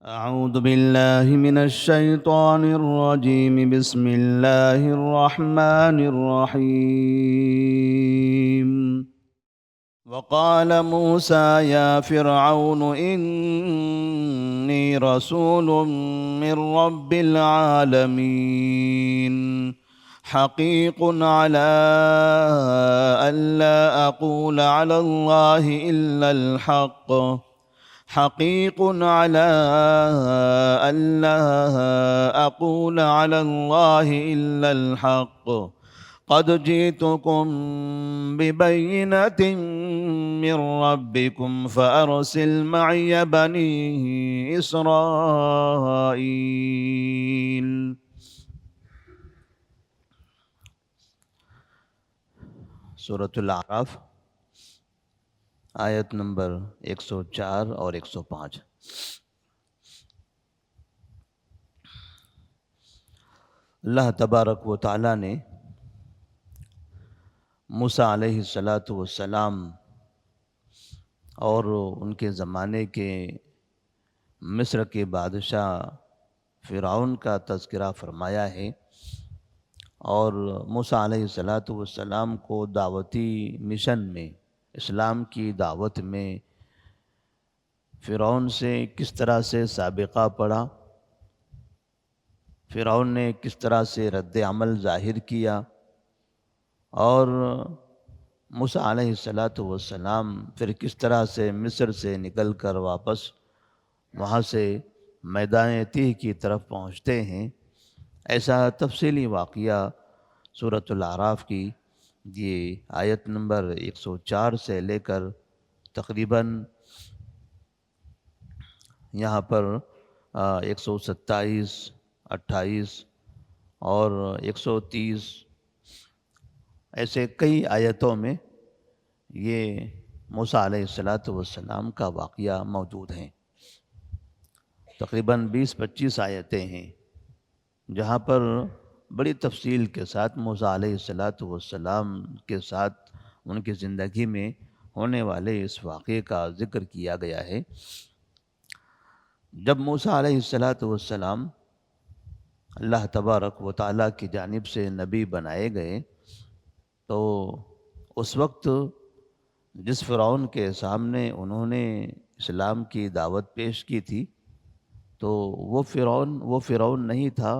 أعوذ بالله من الشيطان الرجيم. بسم الله الرحمن الرحيم. وقال موسى يا فرعون إني رسول من رب العالمين حقيق على ألا أقول على الله إلا الحق حقيق على ألا أقول على الله إلا الحق قد جئتكم ببينة من ربكم فأرسل معي بني إسرائيل. سورة الأعراف آیت نمبر 104 اور 105. اللہ تبارک و تعالیٰ نے موسیٰ علیہ السلام اور ان کے زمانے کے مصر کے بادشاہ فرعون کا تذکرہ فرمایا ہے، اور موسیٰ علیہ السلام کو دعوتی مشن میں، اسلام کی دعوت میں فرعون سے کس طرح سے سابقہ پڑا، فرعون نے کس طرح سے رد عمل ظاہر کیا، اور موسیٰ علیہ السلام پھر کس طرح سے مصر سے نکل کر واپس وہاں سے میدان تیہ کی طرف پہنچتے ہیں، ایسا تفصیلی واقعہ سورۃ الاعراف کی یہ آیت نمبر 104 سے لے کر تقریباً یہاں پر 127، 28 اور 130 ایسے کئی آیتوں میں یہ موسیٰ علیہ السلام کا واقعہ موجود ہیں. تقریباً 20-25 آیتیں ہیں جہاں پر بڑی تفصیل کے ساتھ موسیٰ علیہ السلام کے ساتھ ان کی زندگی میں ہونے والے اس واقعے کا ذکر کیا گیا ہے. جب موسیٰ علیہ السلام اللہ تبارک و تعالیٰ کی جانب سے نبی بنائے گئے تو اس وقت جس فرعون کے سامنے انہوں نے اسلام کی دعوت پیش کی تھی تو وہ فرعون نہیں تھا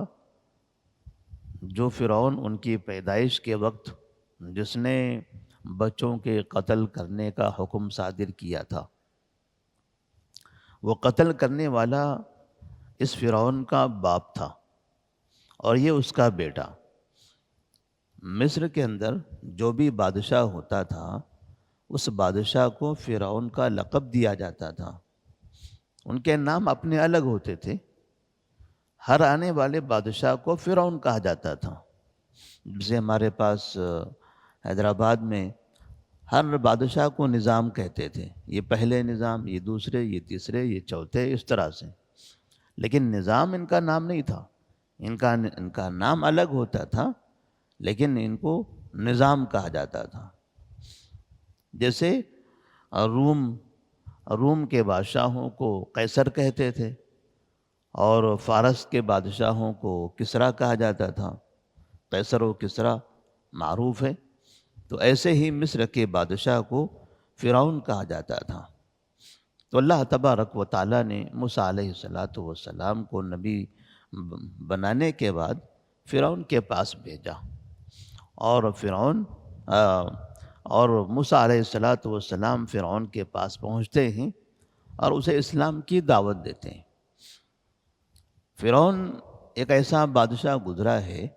جو فرعون ان کی پیدائش کے وقت جس نے بچوں کے قتل کرنے کا حکم صادر کیا تھا. وہ قتل کرنے والا اس فرعون کا باپ تھا اور یہ اس کا بیٹا. مصر کے اندر جو بھی بادشاہ ہوتا تھا اس بادشاہ کو فرعون کا لقب دیا جاتا تھا. ان کے نام اپنے الگ ہوتے تھے. ہر آنے والے بادشاہ کو فرعون کہا جاتا تھا. جیسے ہمارے پاس حیدرآباد میں ہر بادشاہ کو نظام کہتے تھے، یہ پہلے نظام، یہ دوسرے، یہ تیسرے، یہ چوتھے، اس طرح سے. لیکن نظام ان کا نام نہیں تھا، ان کا نام الگ ہوتا تھا لیکن ان کو نظام کہا جاتا تھا. جیسے روم کے بادشاہوں کو قیصر کہتے تھے اور فارس کے بادشاہوں کو کسریٰ کہا جاتا تھا. قیصر و کسریٰ معروف ہے. تو ایسے ہی مصر کے بادشاہ کو فرعون کہا جاتا تھا. تو اللہ تبارک و تعالیٰ نے موسیٰ علیہ السلام کو نبی بنانے کے بعد فرعون کے پاس بھیجا، اور موسیٰ علیہ السلام فرعون کے پاس پہنچتے ہیں اور اسے اسلام کی دعوت دیتے ہیں. فرعون ایک ایسا بادشاہ گزرا ہے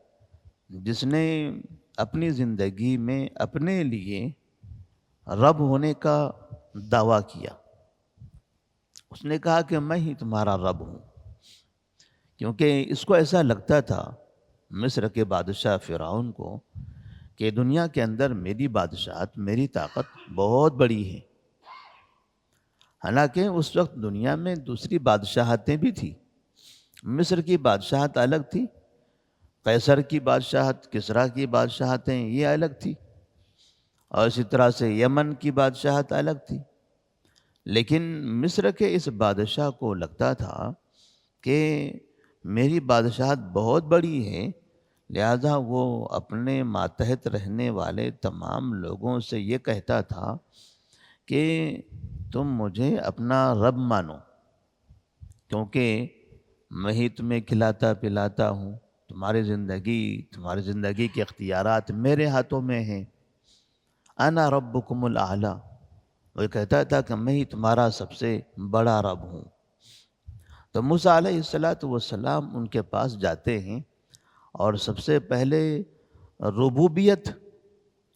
جس نے اپنی زندگی میں اپنے لیے رب ہونے کا دعویٰ کیا. اس نے کہا کہ میں ہی تمہارا رب ہوں، کیونکہ اس کو ایسا لگتا تھا مصر کے بادشاہ فرعون کو کہ دنیا کے اندر میری بادشاہت، میری طاقت بہت بڑی ہے. حالانکہ اس وقت دنیا میں دوسری بادشاہتیں بھی تھیں. مصر کی بادشاہت الگ تھی، قیصر کی بادشاہت، کسریٰ کی بادشاہتیں یہ الگ تھی، اور اسی طرح سے یمن کی بادشاہت الگ تھی. لیکن مصر کے اس بادشاہ کو لگتا تھا کہ میری بادشاہت بہت بڑی ہے، لہذا وہ اپنے ماتحت رہنے والے تمام لوگوں سے یہ کہتا تھا کہ تم مجھے اپنا رب مانو، کیونکہ میں ہی تمہیں کھلاتا پلاتا ہوں، تمہاری زندگی کے اختیارات میرے ہاتھوں میں ہیں۔ انا ربکم الاعلی، وہ کہتا تھا کہ میں ہی تمہارا سب سے بڑا رب ہوں۔ تو موسیٰ علیہ السلام ان کے پاس جاتے ہیں اور سب سے پہلے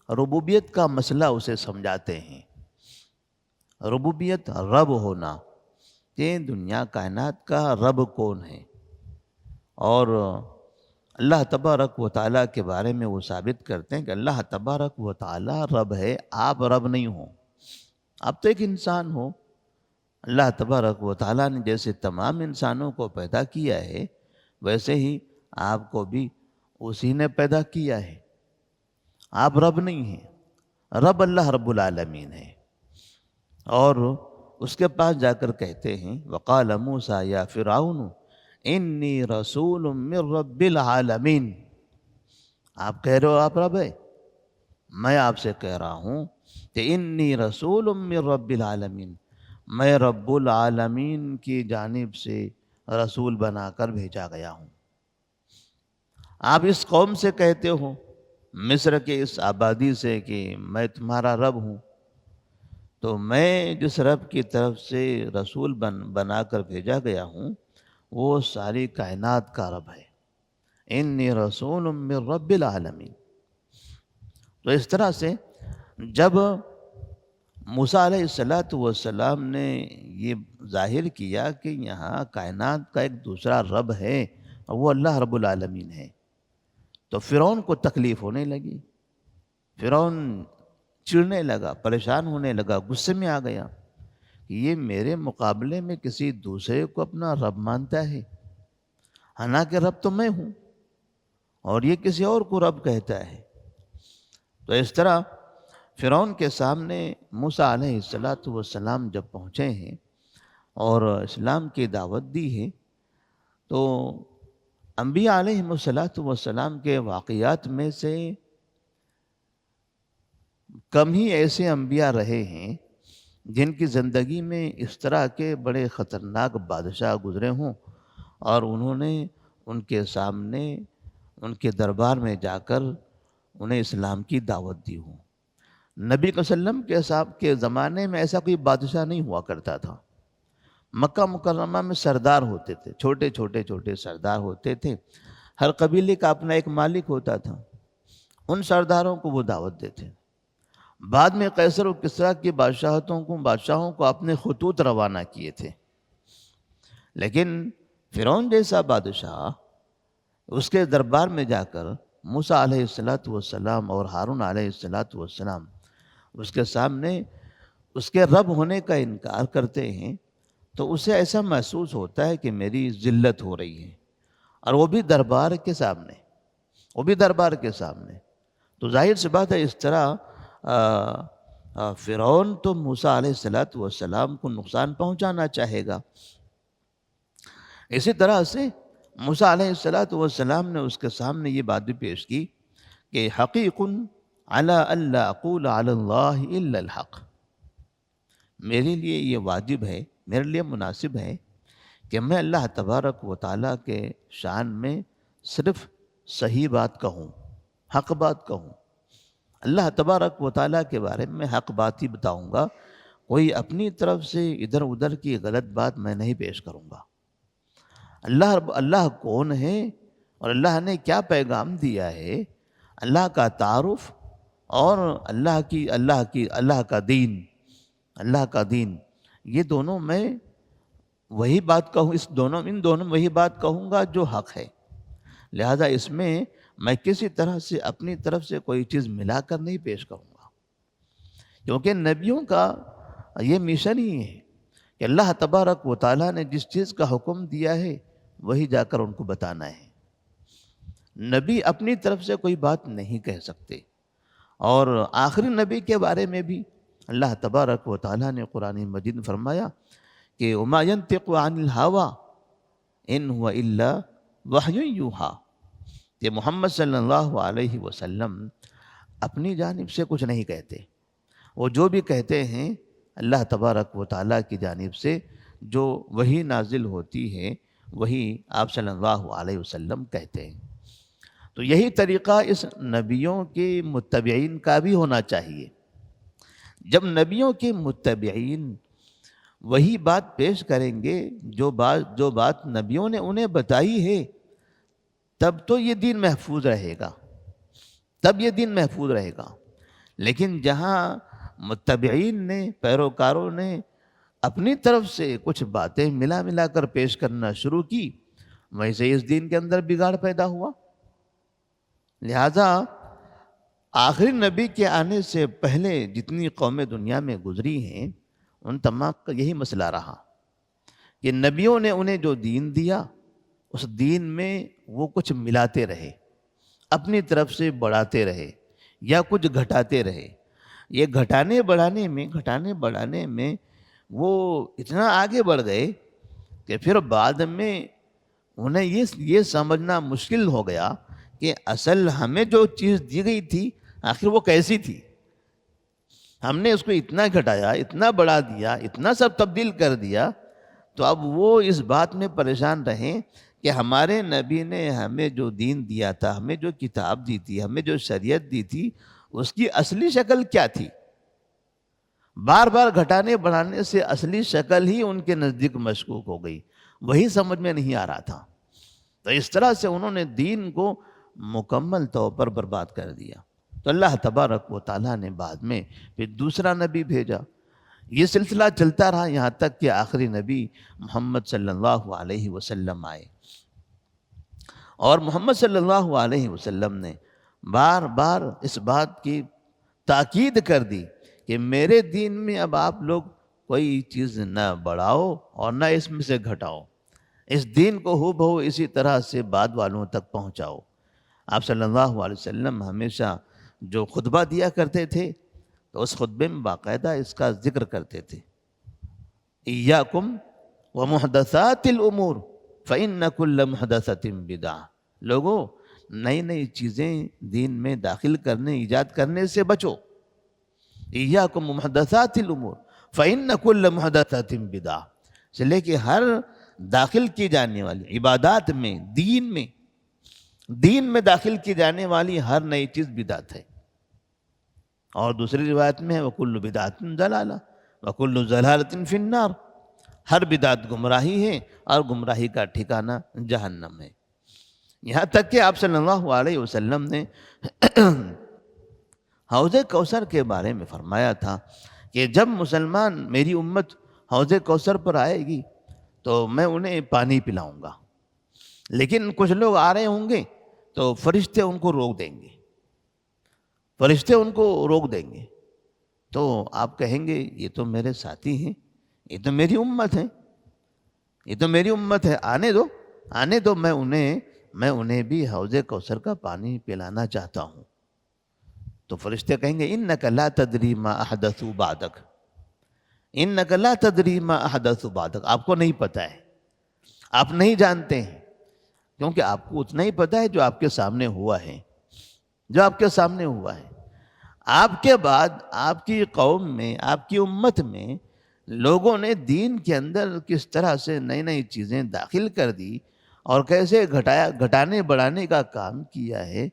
ربوبیت کا مسئلہ اسے سمجھاتے ہیں۔ ربوبیت، رب ہونا، کہ دنیا کائنات کا رب کون ہے، اور اللہ تبارک و تعالیٰ کے بارے میں وہ ثابت کرتے ہیں کہ اللہ تبارک و تعالیٰ رب ہے، آپ رب نہیں ہو، آپ تو ایک انسان ہو۔ اللہ تبارک و تعالیٰ نے جیسے تمام انسانوں کو پیدا کیا ہے، ویسے ہی آپ کو بھی اسی نے پیدا کیا ہے، آپ رب نہیں ہیں، رب اللہ رب العالمین ہے۔ اور اس کے پاس جا کر کہتے ہیں وقال موسیٰ یا فرعون انی رسول من رب العالمین، آپ کہہ رہے ہو آپ رب ہے، میں آپ سے کہہ رہا ہوں کہ انی رسول من رب العالمین، میں رب العالمین کی جانب سے رسول بنا کر بھیجا گیا ہوں۔ آپ اس قوم سے کہتے ہو، مصر کے اس آبادی سے، کہ میں تمہارا رب ہوں، تو میں جس رب کی طرف سے رسول بنا کر بھیجا گیا ہوں وہ ساری کائنات کا رب ہے، انی رسول من رب العالمین۔ تو اس طرح سے جب موسیٰ علیہ السلام نے یہ ظاہر کیا کہ یہاں کائنات کا ایک دوسرا رب ہے اور وہ اللہ رب العالمین ہے، تو فرعون کو تکلیف ہونے لگی، فرعون چڑنے لگا، پریشان ہونے لگا، غصے میں آ گیا کہ یہ میرے مقابلے میں کسی دوسرے کو اپنا رب مانتا ہے، حالانکہ رب تو میں ہوں، اور یہ کسی اور کو رب کہتا ہے۔ تو اس طرح فرعون کے سامنے موسیٰ علیہ السلام جب پہنچے ہیں اور اسلام کی دعوت دی ہے، تو انبیاء علیہ السلام کے واقعات میں سے کم ہی ایسے انبیاء رہے ہیں جن کی زندگی میں اس طرح کے بڑے خطرناک بادشاہ گزرے ہوں اور انہوں نے ان کے سامنے، ان کے دربار میں جا کر انہیں اسلام کی دعوت دی ہو۔ نبی صلی اللہ علیہ وسلم کے زمانے میں ایسا کوئی بادشاہ نہیں ہوا کرتا تھا۔ مکہ مکرمہ میں سردار ہوتے تھے، چھوٹے سردار ہوتے تھے، ہر قبیلے کا اپنا ایک مالک ہوتا تھا، ان سرداروں کو وہ دعوت دیتے۔ بعد میں قیصر و کسریٰ کی بادشاہوں کو اپنے خطوط روانہ کیے تھے، لیکن فرعون جیسا بادشاہ اس کے دربار میں جا کر موسیٰ علیہ السلام اور ہارون علیہ السلام اس کے سامنے اس کے رب ہونے کا انکار کرتے ہیں، تو اسے ایسا محسوس ہوتا ہے کہ میری ذلت ہو رہی ہے، اور وہ بھی دربار کے سامنے۔ تو ظاہر سی بات ہے، اس طرح فرعون تو موسیٰ علیہ السلام کو نقصان پہنچانا چاہے گا۔ اسی طرح سے موسیٰ علیہ السلام نے اس کے سامنے یہ بات بھی پیش کی کہ حقیق علی الا اقول علی اللہ الا الحق، میرے لیے یہ واجب ہے، میرے لیے مناسب ہے کہ میں اللہ تبارک و تعالیٰ کے شان میں صرف صحیح بات کہوں، حق بات کہوں۔ اللہ تبارک و تعالیٰ کے بارے میں حق بات ہی بتاؤں گا، کوئی اپنی طرف سے ادھر ادھر کی غلط بات میں نہیں پیش کروں گا۔ اللہ کون ہے اور اللہ نے کیا پیغام دیا ہے، اللہ کا تعارف اور اللہ کا دین، یہ دونوں میں وہی بات کہوں، ان دونوں میں وہی بات کہوں گا جو حق ہے، لہذا اس میں میں کسی طرح سے اپنی طرف سے کوئی چیز ملا کر نہیں پیش کروں گا، کیونکہ نبیوں کا یہ مشن ہی ہے کہ اللہ تبارک و تعالیٰ نے جس چیز کا حکم دیا ہے وہی جا کر ان کو بتانا ہے۔ نبی اپنی طرف سے کوئی بات نہیں کہہ سکتے، اور آخری نبی کے بارے میں بھی اللہ تبارک و تعالیٰ نے قرآن مجید میں فرمایا کہ وَمَا يَنْطِقُ عَنِ الْهَوَىٰ، ان هو الا وحی یوحا، کہ محمد صلی اللہ علیہ وسلم اپنی جانب سے کچھ نہیں کہتے، وہ جو بھی کہتے ہیں اللہ تبارک و تعالیٰ کی جانب سے جو وحی نازل ہوتی ہے وہی آپ صلی اللہ علیہ وسلم کہتے ہیں۔ تو یہی طریقہ اس نبیوں کے متبعین کا بھی ہونا چاہیے۔ جب نبیوں کے متبعین وہی بات پیش کریں گے جو بات نبیوں نے انہیں بتائی ہے، تب تو یہ دین محفوظ رہے گا، تب یہ دین محفوظ رہے گا۔ لیکن جہاں متبعین نے، پیروکاروں نے اپنی طرف سے کچھ باتیں ملا کر پیش کرنا شروع کی، وہیں سے اس دین کے اندر بگاڑ پیدا ہوا۔ لہذا آخری نبی کے آنے سے پہلے جتنی قومیں دنیا میں گزری ہیں ان تمام کا یہی مسئلہ رہا کہ نبیوں نے انہیں جو دین دیا اس دین میں وہ کچھ ملاتے رہے، اپنی طرف سے بڑھاتے رہے یا کچھ گھٹاتے رہے۔ یہ گھٹانے بڑھانے میں وہ اتنا آگے بڑھ گئے کہ پھر بعد میں انہیں یہ سمجھنا مشکل ہو گیا کہ اصل ہمیں جو چیز دی گئی تھی آخر وہ کیسی تھی۔ ہم نے اس کو اتنا گھٹایا، اتنا بڑھا دیا، اتنا سب تبدیل کر دیا، تو اب وہ اس بات میں پریشان رہیں کہ ہمارے نبی نے ہمیں جو دین دیا تھا، ہمیں جو کتاب دی تھی، ہمیں جو شریعت دی تھی، اس کی اصلی شکل کیا تھی۔ بار بار گھٹانے بڑھانے سے اصلی شکل ہی ان کے نزدیک مشکوک ہو گئی، وہی سمجھ میں نہیں آ رہا تھا۔ تو اس طرح سے انہوں نے دین کو مکمل طور پر برباد کر دیا۔ تو اللہ تبارک و تعالیٰ نے بعد میں پھر دوسرا نبی بھیجا۔ یہ سلسلہ چلتا رہا یہاں تک کہ آخری نبی محمد صلی اللہ علیہ وسلم آئے، اور محمد صلی اللہ علیہ وسلم نے بار بار اس بات کی تاکید کر دی کہ میرے دین میں اب آپ لوگ کوئی چیز نہ بڑھاؤ اور نہ اس میں سے گھٹاؤ، اس دین کو ہو بہو اسی طرح سے بعد والوں تک پہنچاؤ۔ آپ صلی اللہ علیہ وسلم ہمیشہ جو خطبہ دیا کرتے تھے تو اس خطبے میں باقاعدہ اس کا ذکر کرتے تھے، ایاکم ومحدثات الامور فإن كل محدثۃ بدعہ۔ لوگوں، نئی چیزیں دین میں داخل کرنے، ایجاد کرنے سے بچو۔ ایاکم ومحدثات الامور فإن كل محدثۃ بدعہ، سے لے کے ہر داخل کی جانے والی عبادات میں، دین میں داخل کی جانے والی ہر نئی چیز بدعت ہے۔ اور دوسری روایت میں ہے وَكُلُّ بِدْعَةٍ ضَلَالَةٍ وَكُلُّ ضَلَالَةٍ فِي النَّارِ، ہر بدعت گمراہی ہے اور گمراہی کا ٹھکانہ جہنم ہے۔ یہاں تک کہ آپ صلی اللہ علیہ وسلم نے حوض کوثر کے بارے میں فرمایا تھا کہ جب مسلمان، میری امت حوض کوثر پر آئے گی تو میں انہیں پانی پلاؤں گا، لیکن کچھ لوگ آ رہے ہوں گے تو فرشتے ان کو روک دیں گے، تو آپ کہیں گے یہ تو میرے ساتھی ہیں، یہ تو میری امت ہے، آنے دو، میں انہیں بھی حوض کوثر کا پانی پلانا چاہتا ہوں۔ تو فرشتے کہیں گے انک لا تدری ما احدثوا بعدک، انک لا تدری ما احدثوا بعدک، آپ کو نہیں پتہ ہے، آپ نہیں جانتے ہیں، کیونکہ آپ کو اتنا ہی پتہ ہے جو آپ کے سامنے ہوا ہے، آپ کے بعد آپ کی قوم میں، آپ کی امت میں لوگوں نے دین کے اندر کس طرح سے نئی چیزیں داخل کر دی اور کیسے گھٹانے بڑھانے کا کام کیا ہے،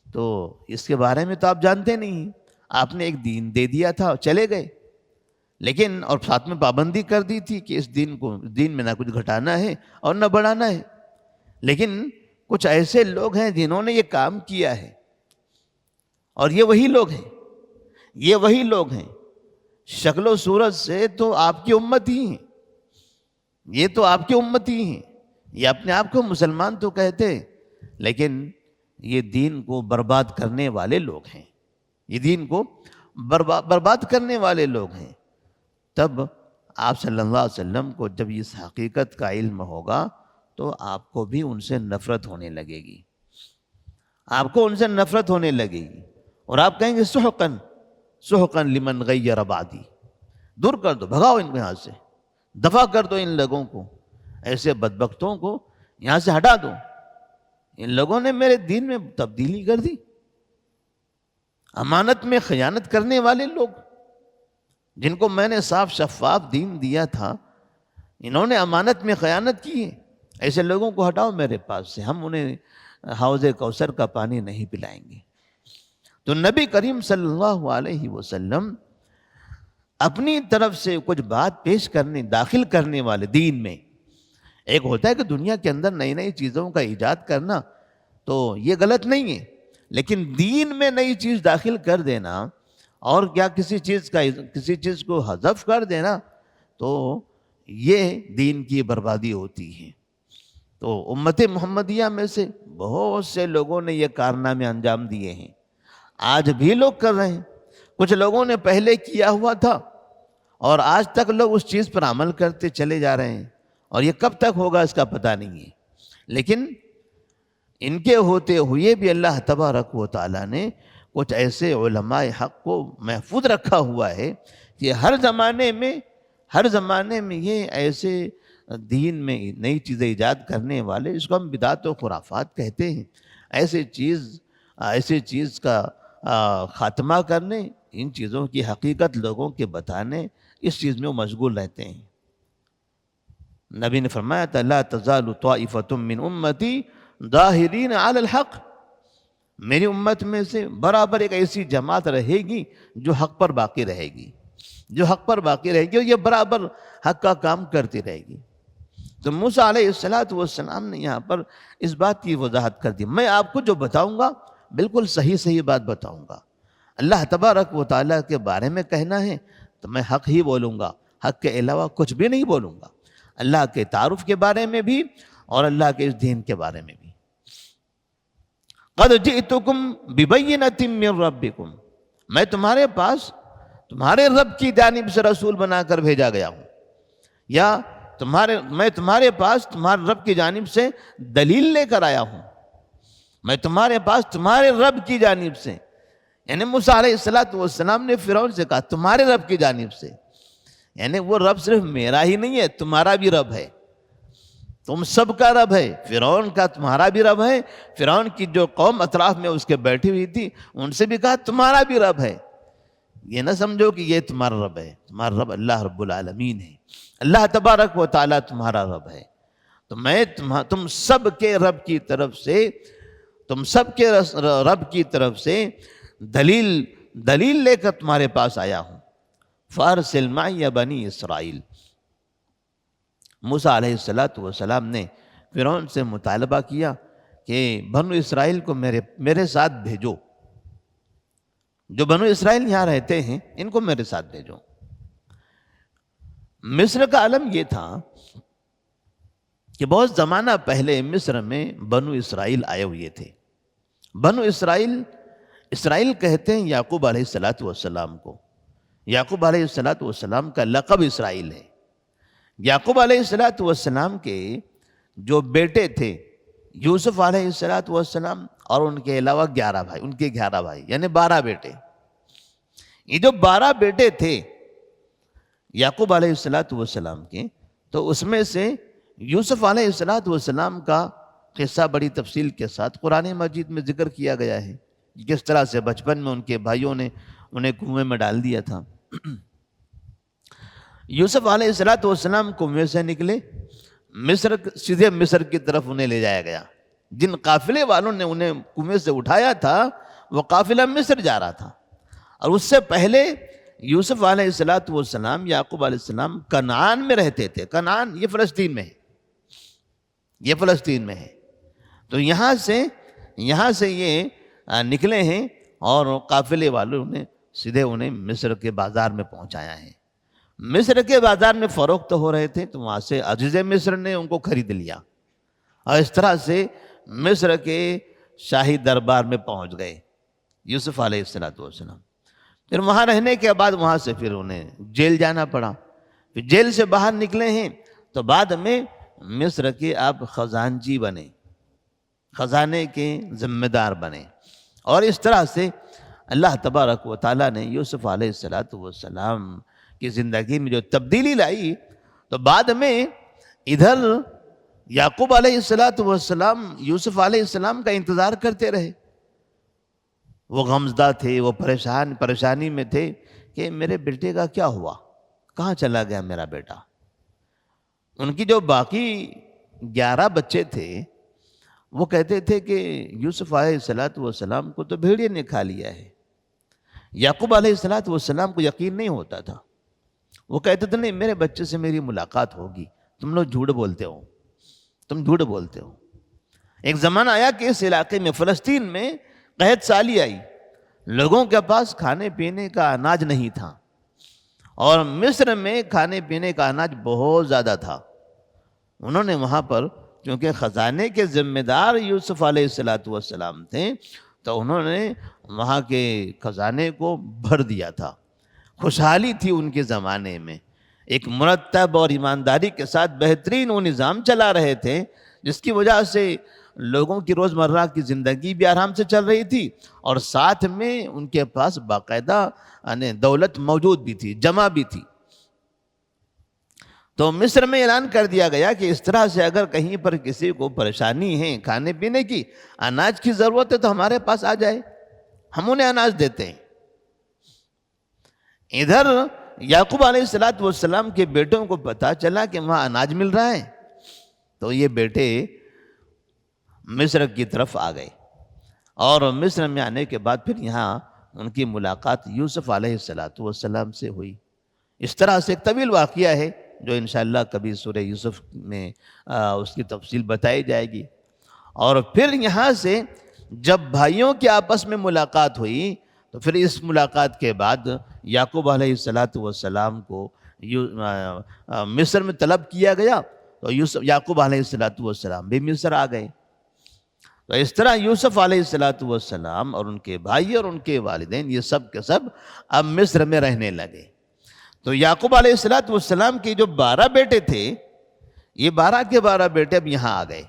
تو اس کے بارے میں تو آپ جانتے نہیں۔ آپ نے ایک دین دے دیا تھا، چلے گئے، لیکن اور ساتھ میں پابندی کر دی تھی کہ اس دین میں نہ کچھ گھٹانا ہے اور نہ بڑھانا ہے، لیکن کچھ ایسے لوگ ہیں جنہوں نے یہ کام کیا ہے، اور یہ وہی لوگ ہیں، شکل و صورت سے تو آپ کی امت ہی ہیں، یہ اپنے آپ کو مسلمان تو کہتے ہیں، لیکن یہ دین کو برباد کرنے والے لوگ ہیں، تب آپ صلی اللہ علیہ وسلم کو جب اس حقیقت کا علم ہوگا تو آپ کو بھی ان سے نفرت ہونے لگے گی، اور آپ کہیں گے سحقاً لمن غیر بعدی، دور کر دو، بھگاؤ ان کے ہاتھ سے، دفع کر دو ان لوگوں کو، ایسے بدبختوں کو یہاں سے ہٹا دو۔ ان لوگوں نے میرے دین میں تبدیلی کر دی۔ امانت میں خیانت کرنے والے لوگ، جن کو میں نے صاف شفاف دین دیا تھا، انہوں نے امانت میں خیانت کی ہے۔ ایسے لوگوں کو ہٹاؤ میرے پاس سے، ہم انہیں حوض کوثر کا پانی نہیں پلائیں گے۔ تو نبی کریم صلی اللہ علیہ وسلم اپنی طرف سے کچھ بات پیش کرنے، داخل کرنے والے دین میں، ایک ہوتا ہے کہ دنیا کے اندر نئی نئی چیزوں کا ایجاد کرنا، تو یہ غلط نہیں ہے، لیکن دین میں نئی چیز داخل کر دینا اور کیا کسی چیز کو حذف کر دینا، تو یہ دین کی بربادی ہوتی ہے۔ تو امت محمدیہ میں سے بہت سے لوگوں نے یہ کارنامے انجام دیے ہیں، آج بھی لوگ کر رہے ہیں۔ کچھ لوگوں نے پہلے کیا ہوا تھا اور آج تک لوگ اس چیز پر عمل کرتے چلے جا رہے ہیں، اور یہ کب تک ہوگا اس کا پتہ نہیں ہے۔ لیکن ان کے ہوتے ہوئے بھی اللہ تبارک و تعالیٰ نے کچھ ایسے علماء حق کو محفوظ رکھا ہوا ہے کہ ہر زمانے میں یہ ایسے دین میں نئی چیزیں ایجاد کرنے والے، اس کو ہم بدعت و خرافات کہتے ہیں، ایسے چیز کا خاتمہ کرنے، ان چیزوں کی حقیقت لوگوں کے بتانے، اس چیز میں وہ مشغول رہتے ہیں۔ نبی نے فرمایا تھا لا تزال طائفۃ من امتی ظاہرین علی الحق، میری امت میں سے برابر ایک ایسی جماعت رہے گی جو حق پر باقی رہے گی، اور یہ برابر حق کا کام کرتی رہے گی۔ تو موسیٰ علیہ السلام نے یہاں پر اس بات کی وضاحت کر دی، میں آپ کو جو بتاؤں گا بالکل صحیح بات بتاؤں گا۔ اللہ تبارک و تعالیٰ کے بارے میں کہنا ہے تو میں حق ہی بولوں گا، حق کے علاوہ کچھ بھی نہیں بولوں گا، اللہ کے تعارف کے بارے میں بھی اور اللہ کے اس دین کے بارے میں بھی۔ قد جئتکم ببینۃ من ربکم، میں تمہارے پاس تمہارے رب کی جانب سے رسول بنا کر بھیجا گیا ہوں، یا میں تمہارے پاس تمہارے رب کی جانب سے دلیل لے کر آیا ہوں، میں تمہارے پاس تمہارے رب کی جانب سے، یعنی موسیٰ علیہ السلام نے فرعون سے کہا تمہارے رب کی جانب سے، یعنی وہ رب صرف میرا ہی نہیں ہے، تمہارا بھی رب ہے، تم سب کا رب ہے، فرعون کا تمہارا بھی رب ہے، فرعون کی جو قوم اطراف میں اس کے بیٹھی ہوئی تھی ان سے بھی کہا تمہارا بھی رب ہے۔ یہ نہ سمجھو کہ یہ تمہارا رب ہے، تمہارا رب اللہ رب العالمین ہے، اللہ تبارک و تعالیٰ تمہارا رب ہے۔ تو میں تم سب کے رب کی طرف سے دلیل لے کر تمہارے پاس آیا ہوں۔ فارسل معی بنی اسرائیل، موسیٰ علیہ السلام نے فرعون سے مطالبہ کیا کہ بنو اسرائیل کو میرے ساتھ بھیجو، جو بنو اسرائیل یہاں رہتے ہیں ان کو میرے ساتھ بھیجو۔ مصر کا عالم یہ تھا کہ بہت زمانہ پہلے مصر میں بنو اسرائیل آئے ہوئے تھے۔ بنو اسرائیل کہتے ہیں یعقوب علیہ السلام کو، یعقوب علیہ السلام کا لقب اسرائیل ہے۔ یعقوب علیہ السلام کے جو بیٹے تھے یوسف علیہ السلام اور ان کے علاوہ 11 بھائی یعنی 12 بیٹے، یہ جو 12 بیٹے تھے یعقوب علیہ السلام کے، تو اس میں سے یوسف علیہ السلام کا قصہ بڑی تفصیل کے ساتھ قرآن مجید میں ذکر کیا گیا ہے، کس طرح سے بچپن میں ان کے بھائیوں نے انہیں کنویں میں ڈال دیا تھا۔ یوسف علیہ السلام کنویں سے نکلے، سیدھے مصر کی طرف انہیں لے جایا گیا۔ جن قافلے والوں نے انہیں کنویں سے اٹھایا تھا وہ قافلہ مصر جا رہا تھا، اور اس سے پہلے یوسف علیہ السلام یعقوب علیہ السلام کنعان میں رہتے تھے۔ کنعان یہ فلسطین میں ہے، تو یہاں سے یہ نکلے ہیں اور قافلے والوں نے سیدھے انہیں مصر کے بازار میں پہنچایا ہے۔ مصر کے بازار میں فروخت ہو رہے تھے، تو وہاں سے عزیز مصر نے ان کو خرید لیا، اور اس طرح سے مصر کے شاہی دربار میں پہنچ گئے یوسف علیہ السلام۔ پھر وہاں رہنے کے بعد وہاں سے پھر انہیں جیل جانا پڑا، پھر جیل سے باہر نکلے ہیں تو بعد میں مصر کے آپ خزانچی بنے، خزانے کے ذمہ دار بنے، اور اس طرح سے اللہ تبارک و تعالیٰ نے یوسف علیہ السلام کی زندگی میں جو تبدیلی لائی، تو بعد میں ادھر یعقوب علیہ السلام یوسف علیہ السلام کا انتظار کرتے رہے. وہ غمزدہ تھے، وہ پریشانی میں تھے کہ میرے بیٹے کا کیا ہوا، کہاں چلا گیا میرا بیٹا. ان کی جو باقی 11 بچے تھے وہ کہتے تھے کہ یوسف علیہ السلام کو تو بھیڑیے نے کھا لیا ہے. یعقوب علیہ السلام کو یقین نہیں ہوتا تھا. وہ کہتے تھے نہیں، میرے بچے سے میری ملاقات ہوگی. تم لوگ جھوٹ بولتے ہو، تم جھوٹ بولتے ہو. ایک زمانہ آیا کہ اس علاقے میں فلسطین میں قحط سالی آئی، لوگوں کے پاس کھانے پینے کا اناج نہیں تھا، اور مصر میں کھانے پینے کا اناج بہت زیادہ تھا. انہوں نے وہاں پر چونکہ خزانے کے ذمہ دار یوسف علیہ السلام تھے تو انہوں نے وہاں کے خزانے کو بھر دیا تھا. خوشحالی تھی ان کے زمانے میں، ایک مرتب اور ایمانداری کے ساتھ بہترین وہ نظام چلا رہے تھے جس کی وجہ سے لوگوں کی روزمرہ کی زندگی بھی آرام سے چل رہی تھی، اور ساتھ میں ان کے پاس باقاعدہ دولت موجود بھی تھی، جمع بھی تھی. تو مصر میں اعلان کر دیا گیا کہ اس طرح سے اگر کہیں پر کسی کو پریشانی ہے، کھانے پینے کی، اناج کی ضرورت ہے تو ہمارے پاس آ جائے، ہم انہیں اناج دیتے ہیں. ادھر یعقوب علیہ السلام کے بیٹوں کو پتا چلا کہ وہاں اناج مل رہا ہے تو یہ بیٹے مصر کی طرف آ گئے، اور مصر میں آنے کے بعد پھر یہاں ان کی ملاقات یوسف علیہ السلام سے ہوئی. اس طرح سے ایک طویل واقعہ ہے جو انشاءاللہ کبھی سورہ یوسف میں اس کی تفصیل بتائی جائے گی. اور پھر یہاں سے جب بھائیوں کے آپس میں ملاقات ہوئی تو پھر اس ملاقات کے بعد یعقوب علیہ السلام کو مصر میں طلب کیا گیا تو یعقوب علیہ السلام بھی مصر آ گئے. تو اس طرح یوسف علیہ السلام اور ان کے بھائی اور ان کے والدین یہ سب کے سب اب مصر میں رہنے لگے. تو یعقوب علیہ السلام کے جو 12 بیٹے تھے، یہ 12 کے 12 بیٹے اب یہاں آ گئے.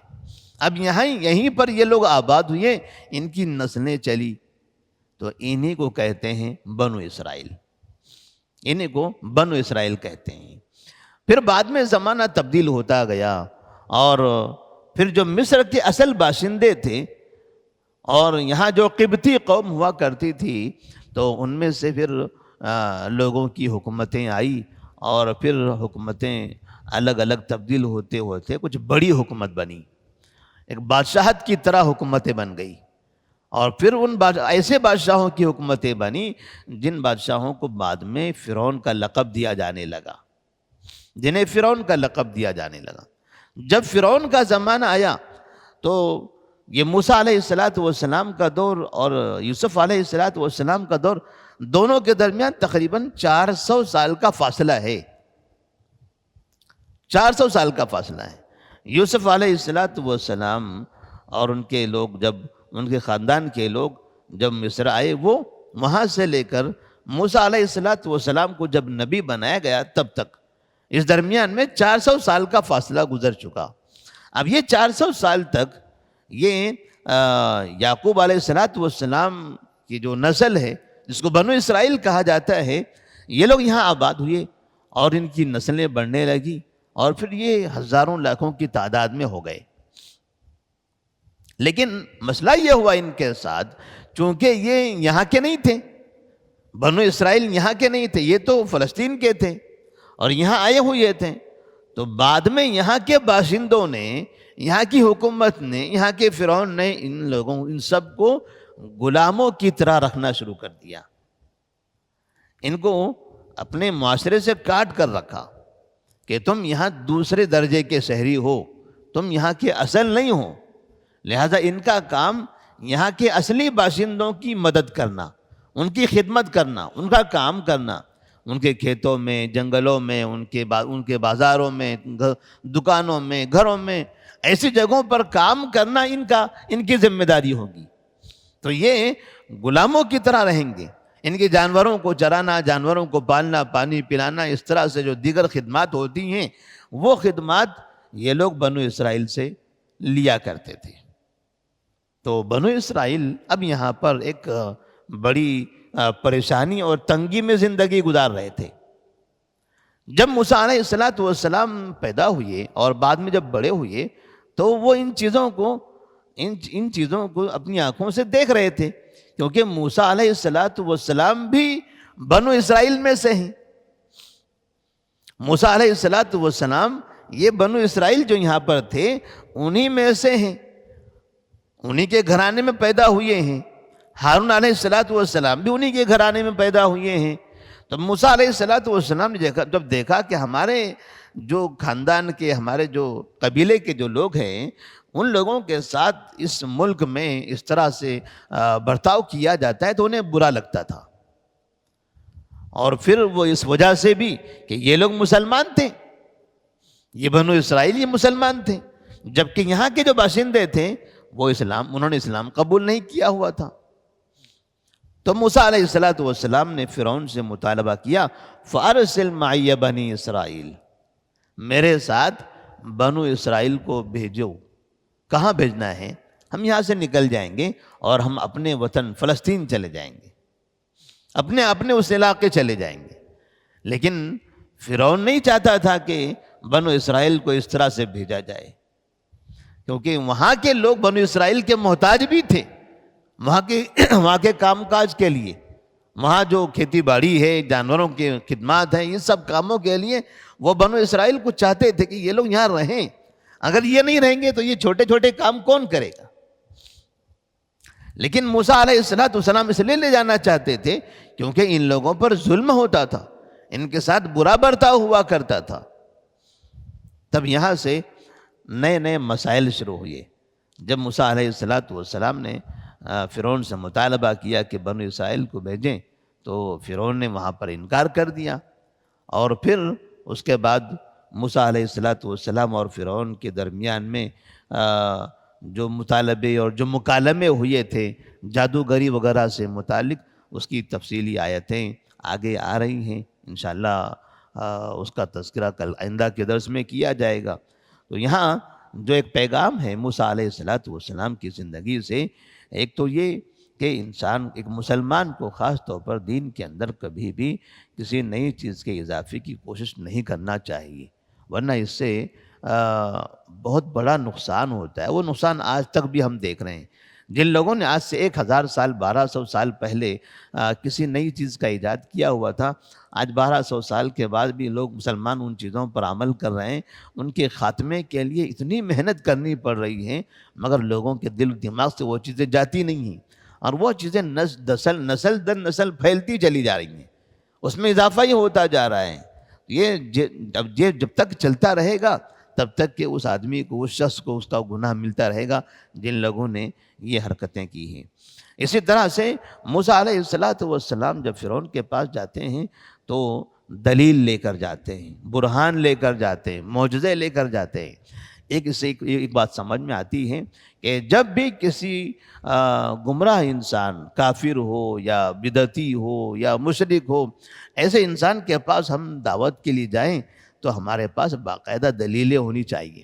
اب یہیں پر یہ لوگ آباد ہوئے، ان کی نسلیں چلی، تو انہی کو کہتے ہیں بنو اسرائیل. انہی کو بنو اسرائیل کہتے ہیں. پھر بعد میں زمانہ تبدیل ہوتا گیا، اور پھر جو مصر کے اصل باشندے تھے اور یہاں جو قبطی قوم ہوا کرتی تھی تو ان میں سے پھر لوگوں کی حکومتیں آئی، اور پھر حکومتیں الگ الگ تبدیل ہوتے ہوتے کچھ بڑی حکومت بنی، ایک بادشاہت کی طرح حکومتیں بن گئی. اور پھر ان ایسے بادشاہوں کی حکومتیں بنی جن بادشاہوں کو بعد میں فرعون کا لقب دیا جانے لگا، جنہیں فرعون کا لقب دیا جانے لگا. جب فرعون کا زمانہ آیا تو یہ موسیٰ علیہ السلام کا دور اور یوسف علیہ السلام کا دور، دونوں کے درمیان تقریباً 400 سال کا فاصلہ ہے. 400 سال کا فاصلہ ہے. یوسف علیہ السلام اور ان کے لوگ جب ان کے خاندان کے لوگ جب مصر آئے، وہ وہاں سے لے کر موسیٰ علیہ السلام کو جب نبی بنایا گیا تب تک اس درمیان میں 400 سال کا فاصلہ گزر چکا. اب یہ 400 سال تک یہ یعقوب علیہ السلام کی جو نسل ہے جس کو بنو اسرائیل کہا جاتا ہے، یہ لوگ یہاں آباد ہوئے اور ان کی نسلیں بڑھنے لگی، اور پھر یہ ہزاروں لاکھوں کی تعداد میں ہو گئے. لیکن مسئلہ یہ ہوا ان کے ساتھ، چونکہ یہ یہاں کے نہیں تھے، بنو اسرائیل یہاں کے نہیں تھے، یہ تو فلسطین کے تھے اور یہاں آئے ہوئے تھے. تو بعد میں یہاں کے باشندوں نے، یہاں کی حکومت نے، یہاں کے فرعون نے ان سب کو غلاموں کی طرح رکھنا شروع کر دیا. ان کو اپنے معاشرے سے کاٹ کر رکھا کہ تم یہاں دوسرے درجے کے شہری ہو، تم یہاں کے اصل نہیں ہو. لہذا ان کا کام یہاں کے اصلی باشندوں کی مدد کرنا، ان کی خدمت کرنا، ان کا کام کرنا، ان کے کھیتوں میں، جنگلوں میں، ان کے بازاروں میں، دکانوں میں، گھروں میں، ایسی جگہوں پر کام کرنا ان کی ذمہ داری ہوگی. تو یہ غلاموں کی طرح رہیں گے. ان کے جانوروں کو چرانا، جانوروں کو پالنا، پانی پلانا، اس طرح سے جو دیگر خدمات ہوتی ہیں وہ خدمات یہ لوگ بنو اسرائیل سے لیا کرتے تھے. تو بنو اسرائیل اب یہاں پر ایک بڑی پریشانی اور تنگی میں زندگی گزار رہے تھے. جب موسیٰ علیہ السلام پیدا ہوئے اور بعد میں جب بڑے ہوئے تو وہ ان چیزوں کو اپنی آنکھوں سے دیکھ رہے تھے، کیونکہ موسیٰ علیہ السلام بھی بنو اسرائیل میں سے ہیں۔ موسیٰ علیہ السلام یہ بنو اسرائیل جو یہاں پر تھے انہی میں سے ہیں، انہی کے گھرانے میں پیدا ہوئے ہیں۔ ہارون علیہ السلام بھی انہی کے گھرانے میں پیدا ہوئے ہیں۔ تو موسیٰ علیہ السلام نے جب دیکھا کہ ہمارے جو خاندان کے، ہمارے جو قبیلے کے جو لوگ ہیں، ان لوگوں کے ساتھ اس ملک میں اس طرح سے برتاؤ کیا جاتا ہے تو انہیں برا لگتا تھا، اور پھر وہ اس وجہ سے بھی کہ یہ لوگ مسلمان تھے، یہ بنو اسرائیل یہ مسلمان تھے، جبکہ یہاں کے جو باشندے تھے وہ انہوں نے اسلام قبول نہیں کیا ہوا تھا۔ تو موسیٰ علیہ السلام نے فرعون سے مطالبہ کیا، فَأَرْسِلْ مَعِيَ بَنِي اسرائیل، میرے ساتھ بنو اسرائیل کو بھیجو۔ کہاں بھیجنا ہے؟ ہم یہاں سے نکل جائیں گے اور ہم اپنے وطن فلسطین چلے جائیں گے، اپنے اس علاقے چلے جائیں گے۔ لیکن فرعون نہیں چاہتا تھا کہ بنو اسرائیل کو اس طرح سے بھیجا جائے، کیونکہ وہاں کے لوگ بنو اسرائیل کے محتاج بھی تھے، وہاں کے کام کاج کے لیے، وہاں جو کھیتی باڑی ہے، جانوروں کے خدمات ہیں، ان سب کاموں کے لیے وہ بنو اسرائیل کو چاہتے تھے کہ یہ لوگ یہاں رہیں۔ اگر یہ نہیں رہیں گے تو یہ چھوٹے چھوٹے کام کون کرے گا؟ لیکن موسیٰ علیہ السلام اس لیے لے جانا چاہتے تھے کیونکہ ان لوگوں پر ظلم ہوتا تھا، ان کے ساتھ برا برتاؤ ہوا کرتا تھا۔ تب یہاں سے نئے نئے مسائل شروع ہوئے۔ جب موسیٰ علیہ السلام نے فرعون سے مطالبہ کیا کہ بنو اسرائیل کو بھیجیں تو فرعون نے وہاں پر انکار کر دیا، اور پھر اس کے بعد موسیٰ علیہ السلام اور فرعون کے درمیان میں جو مطالبے اور جو مکالمے ہوئے تھے جادوگری وغیرہ سے متعلق، اس کی تفصیلی آیتیں آگے آ رہی ہیں، انشاءاللہ اس کا تذکرہ کل آئندہ کے درس میں کیا جائے گا۔ تو یہاں جو ایک پیغام ہے موسیٰ علیہ السلام کی زندگی سے، ایک تو یہ کہ انسان، ایک مسلمان کو خاص طور پر دین کے اندر کبھی بھی کسی نئی چیز کے اضافے کی کوشش نہیں کرنا چاہیے، ورنہ اس سے بہت بڑا نقصان ہوتا ہے۔ وہ نقصان آج تک بھی ہم دیکھ رہے ہیں۔ جن لوگوں نے آج سے 1000 سال 1200 سال پہلے کسی نئی چیز کا ایجاد کیا ہوا تھا، آج 1200 سال کے بعد بھی لوگ مسلمان ان چیزوں پر عمل کر رہے ہیں۔ ان کے خاتمے کے لیے اتنی محنت کرنی پڑ رہی ہے، مگر لوگوں کے دل دماغ سے وہ چیزیں جاتی نہیں ہیں، اور وہ چیزیں نسل در نسل پھیلتی چلی جا رہی ہیں، اس میں اضافہ ہی ہوتا جا رہا ہے۔ یہ جب تک چلتا رہے گا تب تک کہ اس آدمی کو، اس شخص کو اس کا گناہ ملتا رہے گا جن لوگوں نے یہ حرکتیں کی ہیں۔ اسی طرح سے موسیٰ علیہ السلام جب فرعون کے پاس جاتے ہیں تو دلیل لے کر جاتے ہیں، برہان لے کر جاتے ہیں، معجزے لے کر جاتے ہیں۔ ایک بات سمجھ میں آتی ہے کہ جب بھی کسی گمراہ انسان، کافر ہو یا بدعتی ہو یا مشرک ہو، ایسے انسان کے پاس ہم دعوت کے لیے جائیں تو ہمارے پاس باقاعدہ دلیلیں ہونی چاہیے،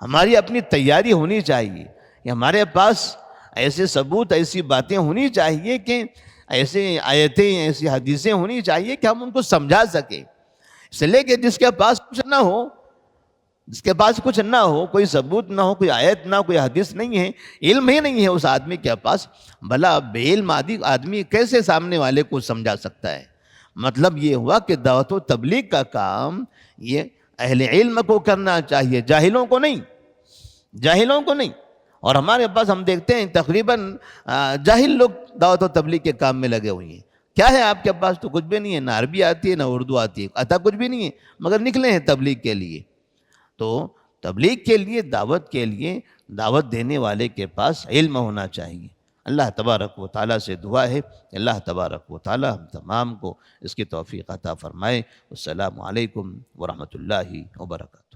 ہماری اپنی تیاری ہونی چاہیے، ہمارے پاس ایسے ثبوت، ایسی باتیں ہونی چاہیے کہ ایسے آیتیں، ایسی حدیثیں ہونی چاہیے کہ ہم ان کو سمجھا سکیں۔ اس لیے کہ جس کے پاس کچھ نہ ہو، کوئی ثبوت نہ ہو، کوئی آیت نہ ہو، کوئی حدیث نہیں ہے، علم ہی نہیں ہے اس آدمی کے پاس، بھلا بے علم آدمی کیسے سامنے والے کو سمجھا سکتا ہے؟ مطلب یہ ہوا کہ دعوت و تبلیغ کا کام یہ اہل علم کو کرنا چاہیے، جاہلوں کو نہیں۔ اور ہمارے پاس ہم دیکھتے ہیں تقریباً جاہل لوگ دعوت و تبلیغ کے کام میں لگے ہوئے ہیں۔ کیا ہے آپ کے پاس؟ تو کچھ بھی نہیں ہے، نہ عربی آتی ہے نہ اردو آتی ہے، آتا کچھ بھی نہیں ہے، مگر نکلے ہیں تبلیغ کے لیے۔ تو تبلیغ کے لیے، دعوت کے لیے، دعوت دینے والے کے پاس علم ہونا چاہیے۔ اللہ تبارک و تعالیٰ سے دعا ہے کہ اللہ تبارک و تعالیٰ ہم تمام کو اس کی توفیق عطا فرمائے۔ السلام علیکم ورحمۃ اللہ وبرکاتہ۔